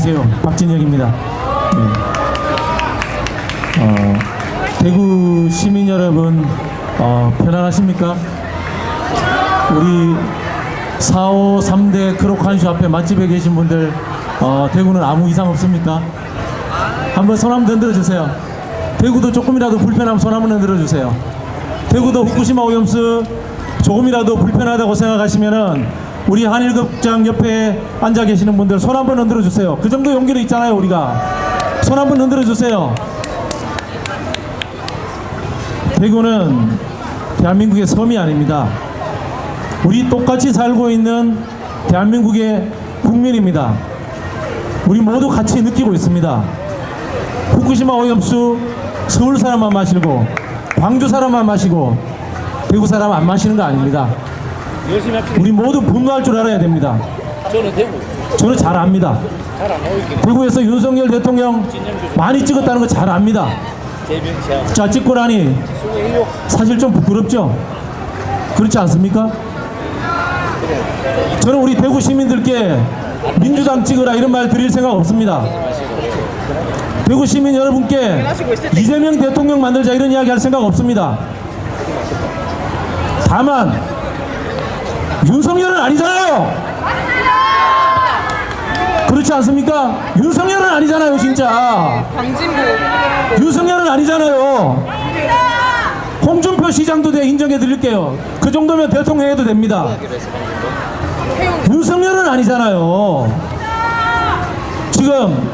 안녕하세요. 박진혁입니다. 네. 대구 시민 여러분, 편안하십니까? 우리 4.5 3대 크로칸슈 앞에 맛집에 계신 분들, 대구는 아무 이상 없습니까? 한번 손 한번 흔들어주세요. 대구도 조금이라도 불편하면 손 한번 흔들어주세요. 대구도 후쿠시마 오염수 조금이라도 불편하다고 생각하시면은 우리 한일극장 옆에 앉아 계시는 분들 손 한번 흔들어 주세요. 그 정도 용기는 있잖아요. 우리가 손 한번 흔들어 주세요. 대구는 대한민국의 섬이 아닙니다. 우리 똑같이 살고 있는 대한민국의 국민입니다. 우리 모두 같이 느끼고 있습니다. 후쿠시마 오염수 서울 사람만 마시고 광주 사람만 마시고 대구 사람 안 마시는 거 아닙니다. 우리 모두 분노할 줄 알아야 됩니다. 저는 대구. 저는 잘 압니다. 잘 안 나오겠네. 대구에서 윤석열 대통령 많이 찍었다는 거 잘 압니다. 자, 찍고 나니 사실 좀 부끄럽죠? 그렇지 않습니까? 저는 우리 대구 시민들께 민주당 찍으라 이런 말 드릴 생각 없습니다. 대구 시민 여러분께 이재명 대통령 만들자 이런 이야기 할 생각 없습니다. 다만 윤석열은 아니잖아요. 그렇지 않습니까? 윤석열은 아니잖아요. 진짜 윤석열은 아니잖아요. 홍준표 시장도 내가 인정해 드릴게요. 그 정도면 대통령 해도 됩니다. 윤석열은 아니잖아요. 지금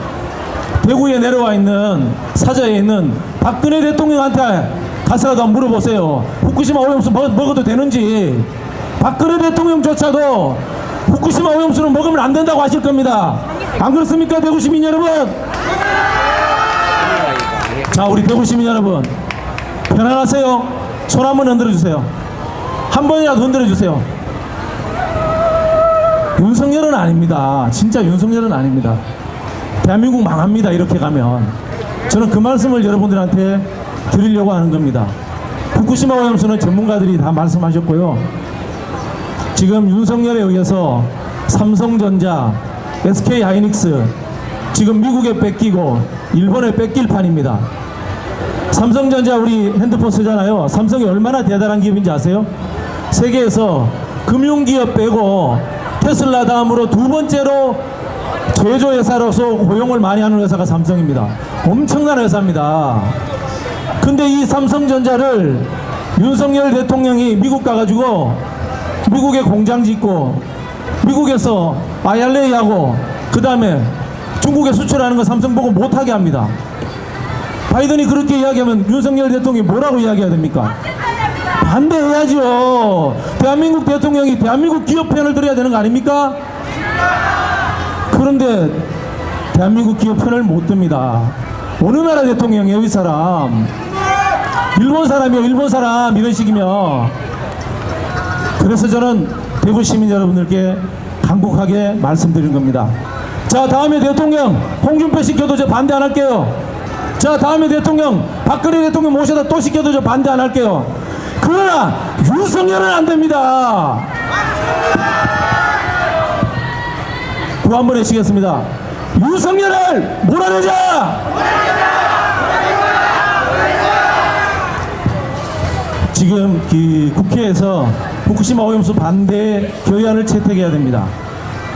대구에 내려와 있는 사저에 있는 박근혜 대통령한테 가서라도 한번 물어보세요. 후쿠시마 오염수 먹어도 되는지. 박근혜 대통령조차도 후쿠시마 오염수는 먹으면 안 된다고 하실 겁니다. 안 그렇습니까, 대구 시민 여러분? 자, 우리 대구 시민 여러분, 편안하세요. 손 한번 흔들어 주세요. 한 번이라도 흔들어 주세요. 윤석열은 아닙니다. 진짜 윤석열은 아닙니다. 대한민국 망합니다. 이렇게 가면. 저는 그 말씀을 여러분들한테 드리려고 하는 겁니다. 후쿠시마 오염수는 전문가들이 다 말씀하셨고요. 지금 윤석열에 의해서 삼성전자, SK하이닉스 지금 미국에 뺏기고 일본에 뺏길 판입니다. 삼성전자 우리 핸드폰 쓰잖아요. 삼성이 얼마나 대단한 기업인지 아세요? 세계에서 금융기업 빼고 테슬라 다음으로 두 번째로 제조회사로서 고용을 많이 하는 회사가 삼성입니다. 엄청난 회사입니다. 근데 이 삼성전자를 윤석열 대통령이 미국 가가지고 미국에 공장 짓고 미국에서 IRA하고 그 다음에 중국에 수출하는 거 삼성 보고 못하게 합니다. 바이든이 그렇게 이야기하면 윤석열 대통령이 뭐라고 이야기해야 됩니까? 반대해야죠. 대한민국 대통령이 대한민국 기업 편을 들어야 되는 거 아닙니까? 그런데 대한민국 기업 편을 못 듭니다. 어느 나라 대통령이에요, 이 사람? 일본 사람이요, 일본 사람. 이런 식이면. 그래서 저는 대구 시민 여러분들께 간곡하게 말씀드린 겁니다. 자, 다음에 대통령 홍준표 시켜도 저 반대 안 할게요. 자, 다음에 대통령 박근혜 대통령 모셔다 또 시켜도 저 반대 안 할게요. 그러나 윤석열은 안 됩니다. 또 한 번 해주시겠습니다. 윤석열을 몰아내자! 지금 국회에서 후쿠시마 오염수 반대 결의안을 채택해야 됩니다.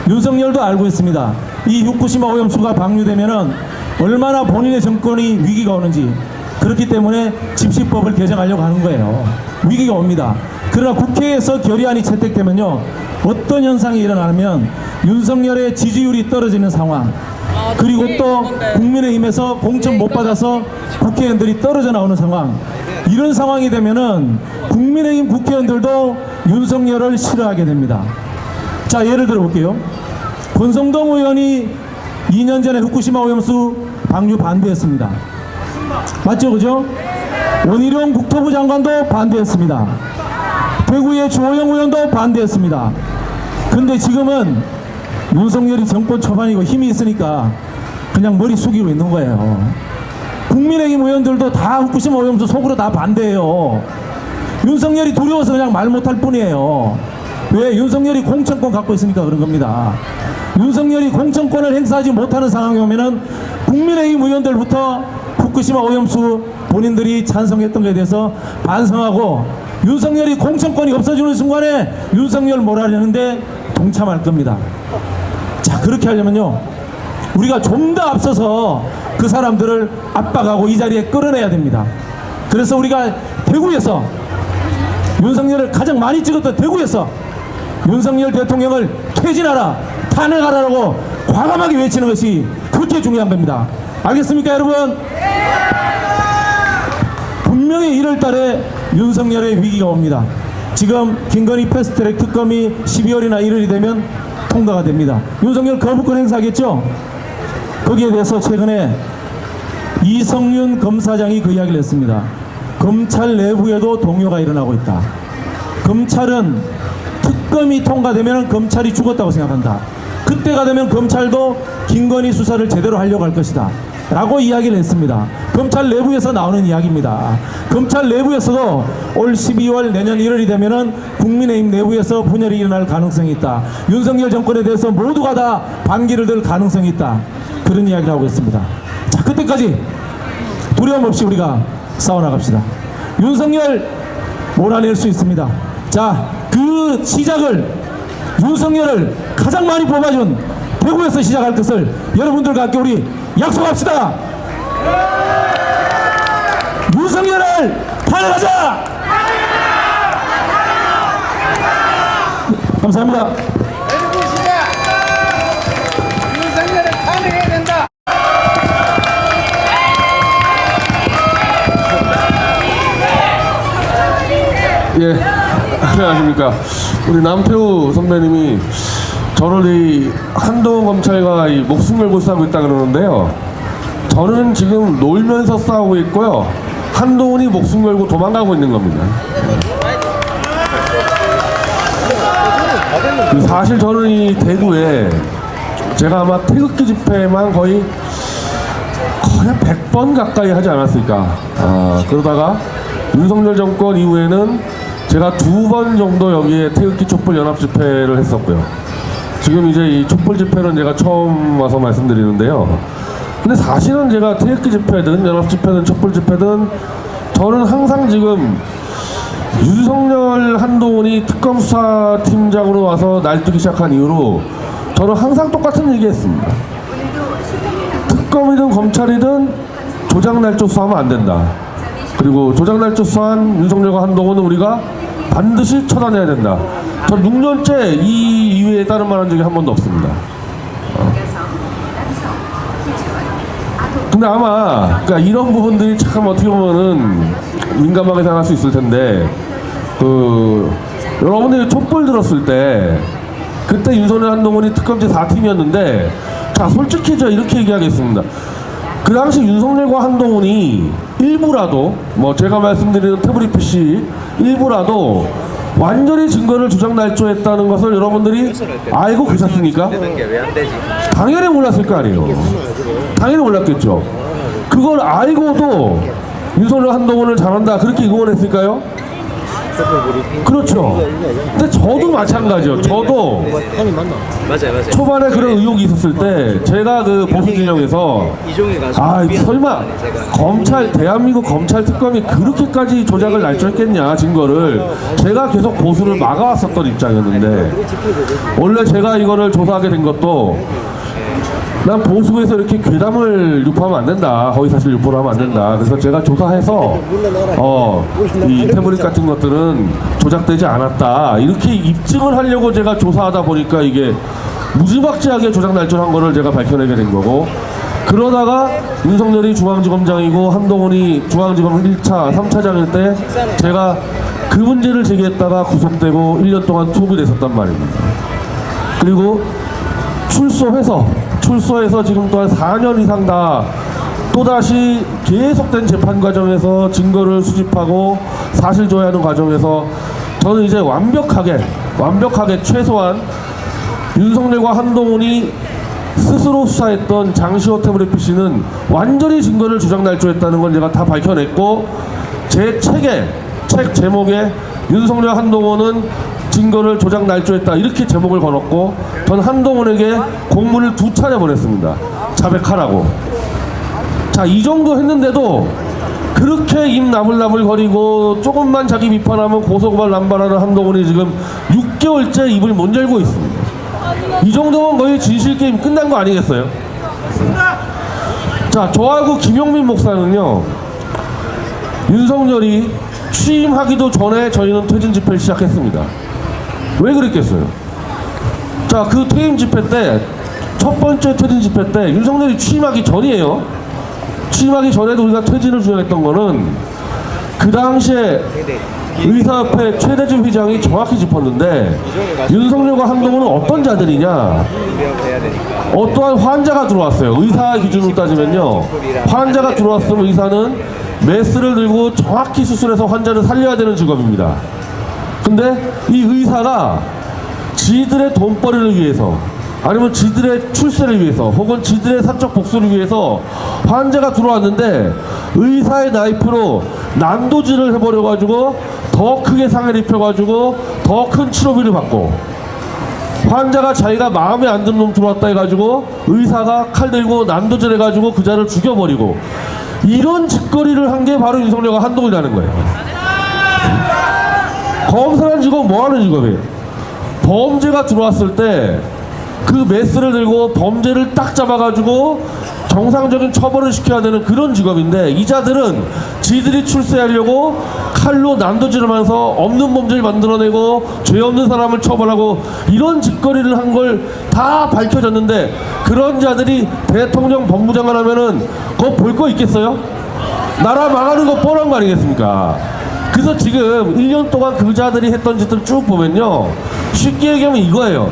윤석열도 알고 있습니다. 이 후쿠시마 오염수가 방류되면은 얼마나 본인의 정권이 위기가 오는지. 그렇기 때문에 집시법을 개정하려고 하는 거예요. 위기가 옵니다. 그러나 국회에서 결의안이 채택되면요, 어떤 현상이 일어나면 윤석열의 지지율이 떨어지는 상황, 그리고 또 국민의힘에서 공천 못 받아서 국회의원들이 떨어져 나오는 상황, 이런 상황이 되면은 국민의힘 국회의원들도 윤석열을 싫어하게 됩니다. 자, 예를 들어 볼게요. 권성동 의원이 2년 전에 후쿠시마 오염수 방류 반대했습니다. 맞죠, 그죠? 원희룡 국토부 장관도 반대했습니다. 대구의 주호영 의원도 반대했습니다. 근데 지금은 윤석열이 정권 초반이고 힘이 있으니까 그냥 머리 숙이고 있는 거예요. 국민의힘 의원들도 다 후쿠시마 오염수 속으로 다 반대해요. 윤석열이 두려워서 그냥 말 못할 뿐이에요. 왜? 윤석열이 공천권 갖고 있으니까 그런 겁니다. 윤석열이 공천권을 행사하지 못하는 상황이 오면은 국민의힘 의원들부터 후쿠시마 오염수 본인들이 찬성했던 것에 대해서 반성하고 윤석열이 공천권이 없어지는 순간에 윤석열 몰아내는데 동참할 겁니다. 자, 그렇게 하려면요, 우리가 좀 더 앞서서 그 사람들을 압박하고 이 자리에 끌어내야 됩니다. 그래서 우리가 대구에서 윤석열을 가장 많이 찍었던 대구에서 윤석열 대통령을 퇴진하라, 탄핵하라고 과감하게 외치는 것이 그렇게 중요한 겁니다. 알겠습니까, 여러분? 분명히 1월 달에 윤석열의 위기가 옵니다. 지금 김건희 패스트트랙 특검이 12월이나 1월이 되면 통과가 됩니다. 윤석열 거부권 행사하겠죠? 거기에 대해서 최근에 이성윤 검사장이 그 이야기를 했습니다. 검찰 내부에도 동요가 일어나고 있다. 검찰은 특검이 통과되면 검찰이 죽었다고 생각한다. 그때가 되면 검찰도 김건희 수사를 제대로 하려고 할 것이다 라고 이야기를 했습니다. 검찰 내부에서 나오는 이야기입니다. 검찰 내부에서도 올 12월 내년 1월이 되면은 국민의힘 내부에서 분열이 일어날 가능성이 있다. 윤석열 정권에 대해서 모두가 다 반기를 들 가능성이 있다. 그런 이야기를 하고 있습니다. 자, 그때까지 두려움 없이 우리가 싸워나갑시다. 윤석열 몰아낼 수 있습니다. 자, 그 시작을, 윤석열을 가장 많이 뽑아준 대구에서 시작할 것을 여러분들과 함께 우리 약속합시다. 윤석열을 탄핵하자. 감사합니다. 윤석열을 탄핵해야 된다. 예, 안녕하십니까. 우리 남태우 선배님이 저를 이 한동훈 검찰과 이 목숨 걸고 싸우고 있다 그러는데요. 저는 지금 놀면서 싸우고 있고요. 한동훈이 목숨 걸고 도망가고 있는 겁니다. 사실 저는 이 대구에 제가 아마 태극기 집회만 거의 100번 가까이 하지 않았을까. 그러다가 윤석열 정권 이후에는 제가 2번 정도 여기에 태극기 촛불 연합 집회를 했었고요. 지금 이제 이 촛불 집회는 제가 처음 와서 말씀드리는데요. 근데 사실은 제가 태극기 집회든 연합 집회든 촛불 집회든 저는 항상 지금 윤석열 한동훈이 특검 수사팀장으로 와서 날뛰기 시작한 이후로 저는 항상 똑같은 얘기 했습니다. 특검이든 검찰이든 조작날조 수사하면 안 된다. 그리고 조작날조 수사한 윤석열과 한동훈은 우리가 반드시 처단해야 된다. 저 6년째 이 이외에 다른 말 한 적이 한 번도 없습니다. 근데 아마 그러니까 이런 부분들이 참 어떻게 보면은 민감하게 생각할 수 있을 텐데, 여러분들이 촛불 들었을 때 그때 윤석열 한동훈이 특검제 4팀이었는데, 자 솔직히 저 이렇게 얘기하겠습니다. 그 당시 윤석열과 한동훈이 일부라도, 뭐 제가 말씀드리는 태블릿 PC 일부라도 완전히 증거를 주장날조했다는 것을 여러분들이 알고 계셨습니까? 당연히 몰랐을 거 아니에요. 당연히 몰랐겠죠. 그걸 알고도 윤석열 한동훈을 잘한다 그렇게 응원했을까요? 그렇죠. 근데 저도 마찬가지요. 저도 맞아요. 초반에 그런 의혹이 있었을 때 제가 그 보수 진영에서 설마 검찰, 대한민국 검찰 특검이 그렇게까지 조작을 날조했겠냐 증거를, 제가 계속 보수를 막아왔었던 입장이었는데, 원래 제가 이거를 조사하게 된 것도 난 보수에서 이렇게 괴담을 유포하면 안 된다, 허위사실 유포를 하면 안 된다. 그래서 제가 조사해서 이 태블릿 같은 것들은 조작되지 않았다 이렇게 입증을 하려고 제가 조사하다 보니까 이게 무지막지하게 조작 날조한 거를 제가 밝혀내게 된 거고, 그러다가 윤석열이 중앙지검장이고 한동훈이 중앙지검 1차, 3차장일 때 제가 그 문제를 제기했다가 구속되고 1년 동안 투옥이 됐었단 말입니다. 그리고 출소해서 지금 또한 4년 이상 다 또다시 계속된 재판 과정에서 증거를 수집하고 사실 조회하는 과정에서 저는 이제 완벽하게 최소한 윤석열과 한동훈이 스스로 수사했던 장시호 태블릿 PC는 완전히 증거를 주장날조했다는 걸 제가 다 밝혀냈고, 제 책 제목에 윤석열 한동훈은 증거를 조작 날조했다 이렇게 제목을 걸었고 전 한동훈에게 공문을 2차례 보냈습니다. 자백하라고. 자, 이 정도 했는데도 그렇게 입 나불나불 거리고 조금만 자기 비판하면 고소고발 남발하는 한동훈이 지금 6개월째 입을 못 열고 있습니다. 이 정도면 거의 진실게임 끝난 거 아니겠어요? 자, 저하고 김용민 목사는요, 윤석열이 취임하기도 전에 저희는 퇴진 집회를 시작했습니다. 왜 그랬겠어요? 자, 그 퇴임 집회 때, 첫 번째 퇴진 집회 때 윤석열이 취임하기 전이에요. 취임하기 전에도 우리가 퇴진을 주장했던 거는 그 당시에 의사협회 최대준 회장이 정확히 짚었는데 윤석열과 한동훈은 어떤 자들이냐, 어떠한 환자가 들어왔어요. 의사 기준으로 따지면요, 환자가 들어왔으면 의사는 메스를 들고 정확히 수술해서 환자를 살려야 되는 직업입니다. 근데 이 의사가 지들의 돈벌이를 위해서 아니면 지들의 출세를 위해서 혹은 지들의 사적 복수를 위해서 환자가 들어왔는데 의사의 나이프로 난도질을 해버려가지고 더 크게 상해를 입혀가지고 더 큰 치료비를 받고, 환자가 자기가 마음에 안 드는 놈 들어왔다 해가지고 의사가 칼 들고 난도질 해가지고 그 자를 죽여버리고, 이런 짓거리를 한 게 바로 윤석열과 한동훈이라는 거예요. 검사라는 직업은 뭐하는 직업이에요? 범죄가 들어왔을 때 그 메스를 들고 범죄를 딱 잡아가지고 정상적인 처벌을 시켜야 되는 그런 직업인데, 이 자들은 지들이 출세하려고 칼로 난도질하면서 없는 범죄를 만들어내고 죄 없는 사람을 처벌하고 이런 짓거리를 한 걸 다 밝혀졌는데, 그런 자들이 대통령 법무장관 하면은 그거 볼 거 있겠어요? 나라 망하는 거 뻔한 거 아니겠습니까? 그래서 지금 1년 동안 그 자들이 했던 짓들 쭉 보면요, 쉽게 얘기하면 이거예요.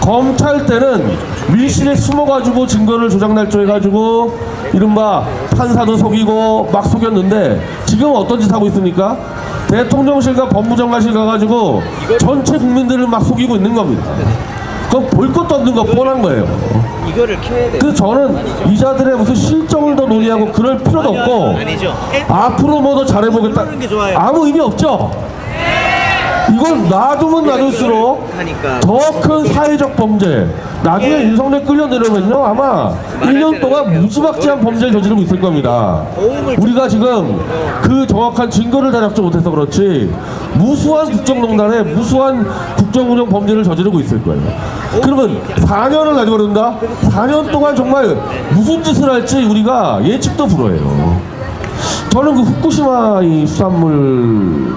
검찰 때는 밀실에 숨어가지고 증거를 조작 날조해가지고 이른바 판사도 속이고 막 속였는데, 지금은 어떤 짓 하고 있습니까? 대통령실과 법무장관실 가가지고 전체 국민들을 막 속이고 있는 겁니다. 그건 볼 것도 없는 거 뻔한 거예요. 이거를 켜야 돼. 그래서 저는 이 자들의 무슨 실정을 더 논의하고 그럴 필요도 없고, 아니죠. 앞으로 뭐 더 잘해보겠다, 아무 의미 없죠. 이건 놔두면 놔둘수록 더 큰 사회적 범죄, 나중에 윤석열 끌려내려면요 아마 1년 동안 무지막지한 범죄를 저지르고 있을 겁니다. 우리가 지금 그 정확한 증거를 다 잡지 못해서 그렇지 무수한 국정농단에 무수한 국정운영 범죄를 저지르고 있을 거예요. 그러면 4년을 가지고 그런다? 4년 동안 정말 무슨 짓을 할지 우리가 예측도 불허해요. 저는 그 후쿠시마 이 수산물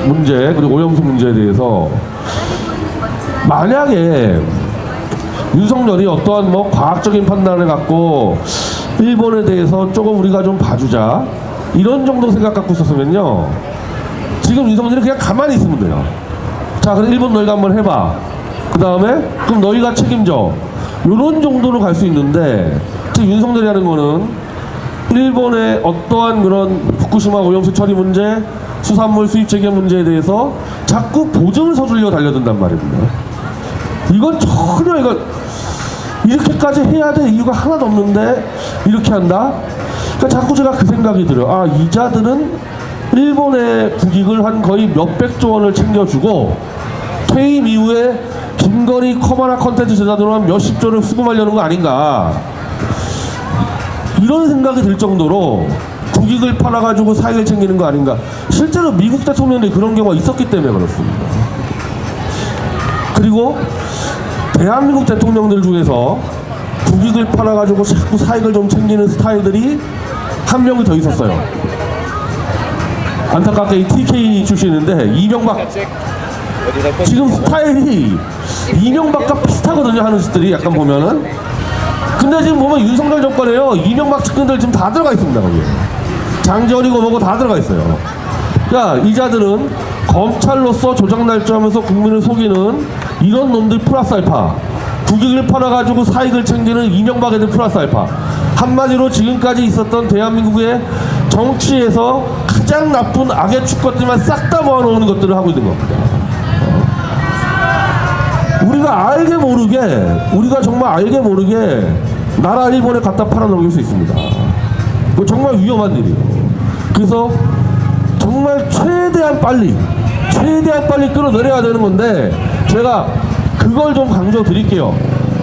문제 그리고 오염수 문제에 대해서 만약에 윤석열이 어떠한 뭐 과학적인 판단을 갖고 일본에 대해서 조금 우리가 좀 봐주자 이런 정도 생각 갖고 있었으면요, 지금 윤석열이 그냥 가만히 있으면 돼요. 자, 그럼 일본 너희가 한번 해봐, 그 다음에 그럼 너희가 책임져, 이런 정도로 갈 수 있는데, 지금 윤석열이 하는 거는 일본의 어떠한 그런 후쿠시마 오염수 처리 문제, 수산물 수입 체계 문제에 대해서 자꾸 보증을 서주려고 달려든단 말입니다. 이건 전혀 이렇게까지 해야 될 이유가 하나도 없는데 이렇게 한다? 그러니까 자꾸 제가 그 생각이 들어요. 아, 이 자들은 일본의 국익을 한 거의 몇백조 원을 챙겨주고 퇴임 이후에 김건희 커머나 컨텐츠 제자들로 한 몇십조를 수금하려는 거 아닌가, 이런 생각이 들 정도로 국익을 팔아가지고 사익을 챙기는 거 아닌가. 실제로 미국 대통령들이 그런 경우가 있었기 때문에 그렇습니다. 그리고 대한민국 대통령들 중에서 국익을 팔아가지고 자꾸 사익을 좀 챙기는 스타일들이 한 명이 더 있었어요. 안타깝게 이 TK 출신인데 이명박, 지금 스타일이 이명박과 비슷하거든요, 하는 짓들이 약간 보면은. 근데 지금 보면 윤석열 정권에요, 이명박 측근들 지금 다 들어가 있습니다. 거기에 장지원이고 뭐고 다 들어가 있어요. 자, 이 자들은 검찰로서 조작날조하면서 국민을 속이는 이런 놈들 플러스 알파, 국익을 팔아가지고 사익을 챙기는 이명박 애들 플러스 알파, 한마디로 지금까지 있었던 대한민국의 정치에서 가장 나쁜 악의 축것들만 싹 다 모아놓는 것들을 하고 있는 겁니다. 우리가 알게 모르게, 우리가 정말 알게 모르게 나라 일본에 갖다 팔아넘길 수 있습니다. 그거 정말 위험한 일이에요. 그래서 정말 최대한 빨리 최대한 빨리 끌어내려야 되는 건데 제가 그걸 좀 강조 드릴게요.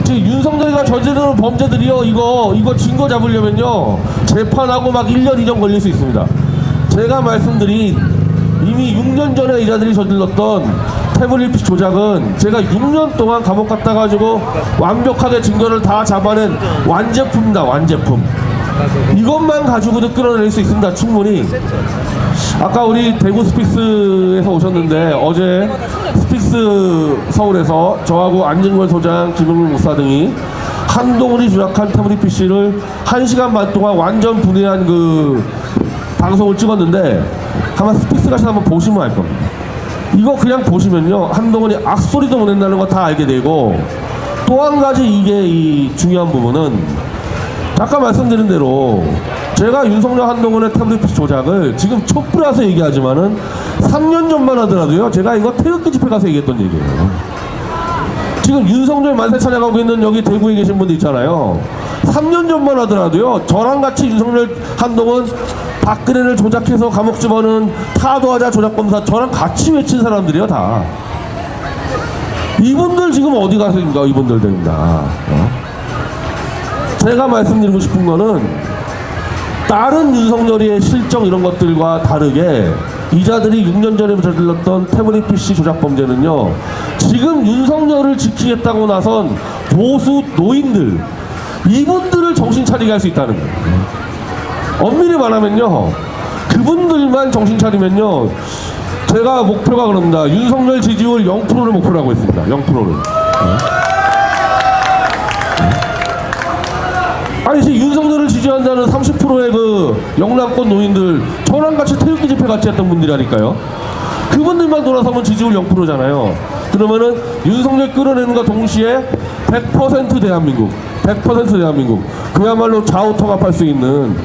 지금 윤석열이가 저지르는 범죄들이요, 이거 증거 잡으려면요 재판하고 막 1년 이상 걸릴 수 있습니다. 제가 말씀드린 이미 6년 전에 이자들이 저질렀던 태블릿 PC 조작은 제가 6년 동안 감옥 갔다 가지고 완벽하게 증거를 다 잡아낸 완제품입니다. 완제품. 이것만 가지고도 끌어낼 수 있습니다. 충분히. 아까 우리 대구 스픽스에서 오셨는데 어제 스픽스 서울에서 저하고 안진걸 소장, 김용민 목사 등이 한동훈이 조작한 태블릿 PC를 1시간 반 동안 완전 분해한 그 방송을 찍었는데 아마 스픽스 가서 한번 보시면 알 겁니다. 이거 그냥 보시면요 한동훈이 악소리도 못 낸다는 거 다 알게 되고, 또 한 가지 이게 이 중요한 부분은 아까 말씀드린 대로 제가 윤석열 한동훈의 태블릿 PC 조작을 지금 촛불에서 얘기하지만은 3년 전만 하더라도요 제가 이거 태극기 집회 가서 얘기했던 얘기예요. 지금 윤석열 만세 찬양하고 있는 여기 대구에 계신 분들 있잖아요. 3년 전만 하더라도요 저랑 같이 윤석열 한동훈 박근혜를 조작해서 감옥 집어넣은 타도하자 조작검사 저랑 같이 외친 사람들이요 다. 이분들 지금 어디 가십니까? 이분들 됩니다. 제가 말씀드리고 싶은 거는 다른 윤석열의 실정 이런 것들과 다르게 이자들이 6년 전에 저질렀던 태블릿 PC 조작 범죄는요 지금 윤석열을 지키겠다고 나선 보수 노인들 이분들을 정신 차리게 할 수 있다는 거예요. 엄밀히 말하면요 그분들만 정신 차리면요 제가 목표가 그럽니다. 윤석열 지지율 0%를 목표로 하고 있습니다. 0%를. 아니 지금 윤석열을 지지한다는 30%의 그 영남권 노인들 저랑 같이 태극기 집회 같이 했던 분들이라니까요. 그분들만 돌아서면 지지율 0%잖아요. 그러면은 윤석열 끌어내는과 동시에 100% 대한민국 100% 대한민국 그야말로 좌우 통합할 수 있는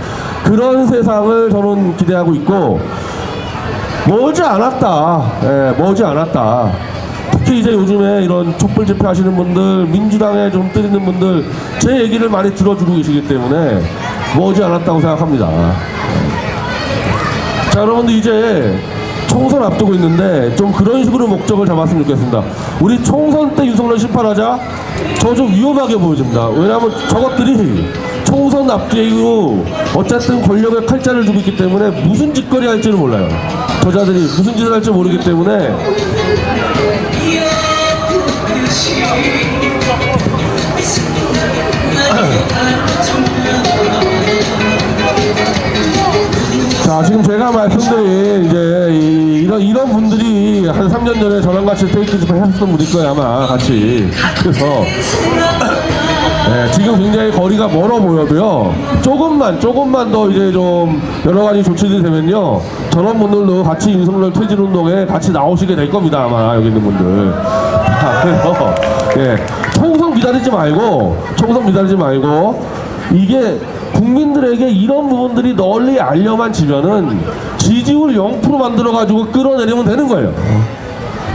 그런 세상을 저는 기대하고 있고, 머지 않았다. 예, 머지 않았다. 특히 이제 요즘에 이런 촛불 집회 하시는 분들, 민주당에 좀 뜨리는 분들 제 얘기를 많이 들어주고 계시기 때문에 머지 않았다고 생각합니다. 자, 여러분들 이제 총선 앞두고 있는데 좀 그런 식으로 목적을 잡았으면 좋겠습니다. 우리 총선 때 윤석열 심판하자 저 좀 위험하게 보여집니다. 왜냐하면 저것들이 총선 앞뒤로 어쨌든 권력의 칼자를 쥐고 있기 때문에 무슨 짓거리 할지를 몰라요. 저자들이 무슨 짓을 할지 모르기 때문에 자, 지금 제가 말씀드린 이제 이런 분들이 한 3년 전에 저랑 같이 태극기 집회 했었던 분일 거예요 아마 같이. 그래서 네, 지금 굉장히 거리가 멀어 보여도요 조금만 더 이제 좀 여러 가지 조치들이 되면요 저런 분들도 같이 윤석열 퇴진운동에 같이 나오시게 될 겁니다 아마 여기 있는 분들. 그래서 예, 총선 기다리지 말고 이게 국민들에게 이런 부분들이 널리 알려만 지면은 지지율 0% 만들어가지고 끌어내리면 되는 거예요.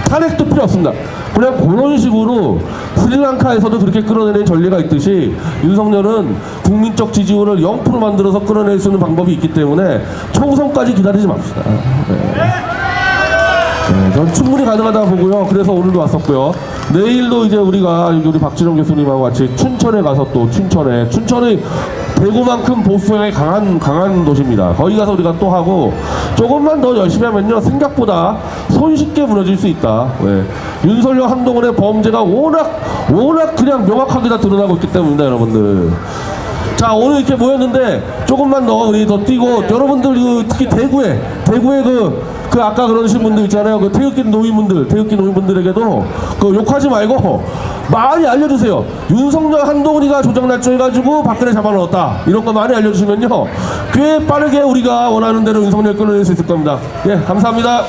탄핵도 필요 없습니다. 그냥 그런 식으로 스리랑카에서도 그렇게 끌어내는 전례가 있듯이 윤석열은 국민적 지지율을 0% 만들어서 끌어낼 수 있는 방법이 있기 때문에 총선까지 기다리지 맙시다. 네, 전 충분히 가능하다고 보고요. 그래서 오늘도 왔었고요. 내일도 이제 우리가 우리 박지long 교수님하고 같이 춘천에 가서 또 춘천이 대구만큼 보수성이 강한 도시입니다. 거기 가서 우리가 또 하고 조금만 더 열심히 하면요 생각보다 손쉽게 무너질 수 있다. 왜? 윤석열 한동훈의 범죄가 워낙 그냥 명확하게 다 드러나고 있기 때문입니다, 여러분들. 자, 오늘 이렇게 모였는데 조금만 더 우리 더 뛰고 여러분들 특히 대구에 그 아까 그러신 분들 있잖아요. 그 태극기 노인분들에게도 그 욕하지 말고 많이 알려주세요. 윤석열 한동훈이가 조작날조 해가지고 박근혜 잡아넣었다. 이런 거 많이 알려주시면요 꽤 빠르게 우리가 원하는 대로 윤석열 끌어낼 수 있을 겁니다. 예, 감사합니다.